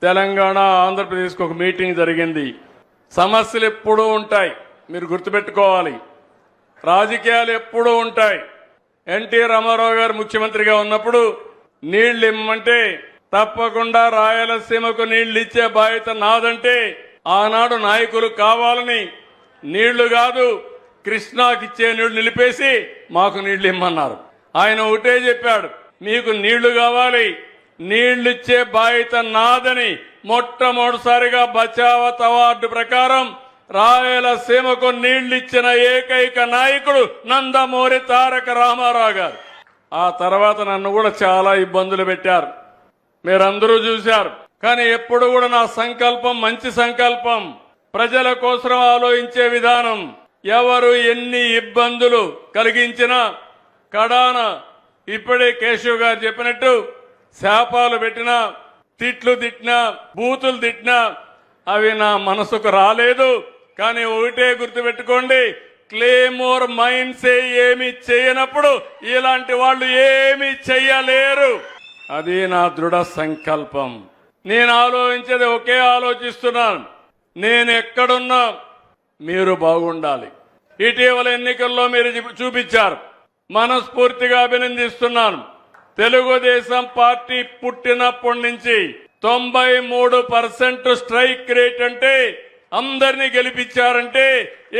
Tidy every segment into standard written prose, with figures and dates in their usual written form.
తెలంగాణ ఆంధ్రప్రదేశ్కి ఒక మీటింగ్ జరిగింది. సమస్యలు ఎప్పుడూ ఉంటాయి, మీరు గుర్తుపెట్టుకోవాలి. రాజకీయాలు ఎప్పుడూ ఉంటాయి. ఎన్టీ రామారావు గారు ముఖ్యమంత్రిగా ఉన్నప్పుడు నీళ్లు ఇమ్మంటే తప్పకుండా రాయలసీమకు నీళ్లు ఇచ్చే బాధ్యత నాదంటే ఆనాడు నాయకులు కావాలని నీళ్లు కాదు కృష్ణాకిచ్చే నీళ్లు నిలిపేసి మాకు నీళ్లు ఇమ్మన్నారు. ఆయన ఒకటే చెప్పాడు, మీకు నీళ్లు కావాలి, నీళ్లు ఇచ్చే బాధ్యత నాదని మొట్టమొదటిసారిగా బచావత్ అవార్డు ప్రకారం రాయలసీమకు నీళ్లు ఇచ్చిన ఏకైక నాయకుడు నందమూరి తారక రామారావు గారు. ఆ తర్వాత నన్ను కూడా చాలా ఇబ్బందులు పెట్టారు, మీరందరూ చూశారు. కానీ ఎప్పుడు కూడా నా సంకల్పం మంచి సంకల్పం, ప్రజల కోసం ఆలోచించే విధానం. ఎవరు ఎన్ని ఇబ్బందులు కలిగించినా కడాన ఇప్పుడే కేశవ్ గారు చెప్పినట్టు శాపాలు పెట్టినా, తిట్లు తిట్టినా, బూతులు తిట్టినా అవి నా మనసుకు రాలేదు. కానీ ఒకటే గుర్తుపెట్టుకోండి, క్లేమోర్ మైండ్స్ ఏమి చేయనప్పుడు ఇలాంటి వాళ్ళు ఏమి చెయ్యలేరు. అది నా దృఢ సంకల్పం. నేను ఆలోచించేది ఒకే ఆలోచిస్తున్నాను, నేను ఎక్కడున్నా మీరు బాగుండాలి. ఇటీవల ఎన్నికల్లో మీరు చూపించారు, మనస్ఫూర్తిగా అభినందిస్తున్నాను. తెలుగుదేశం పార్టీ పుట్టినప్పటి నుంచి 93% స్ట్రైక్ రేట్ అంటే అందరినీ గెలిపించారంటే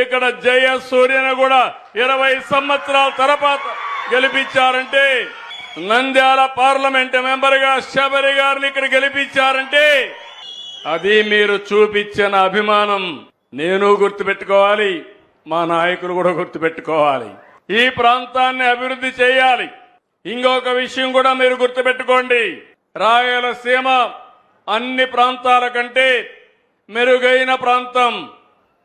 ఇక్కడ జయసూర్యను కూడా 20 సంవత్సరాల తర్వాత గెలిపించారంటే, నంద్యాల పార్లమెంట్ మెంబర్ గా శబరి గారిని ఇక్కడ గెలిపించారంటే అది మీరు చూపించిన అభిమానం. నేను గుర్తుపెట్టుకోవాలి, మా నాయకులు కూడా గుర్తుపెట్టుకోవాలి. ఈ ప్రాంతాన్ని అభివృద్ధి చేయాలి. ఇంకొక విషయం కూడా మీరు గుర్తుపెట్టుకోండి, రాయలసీమ అన్ని ప్రాంతాల కంటే మెరుగైన ప్రాంతం.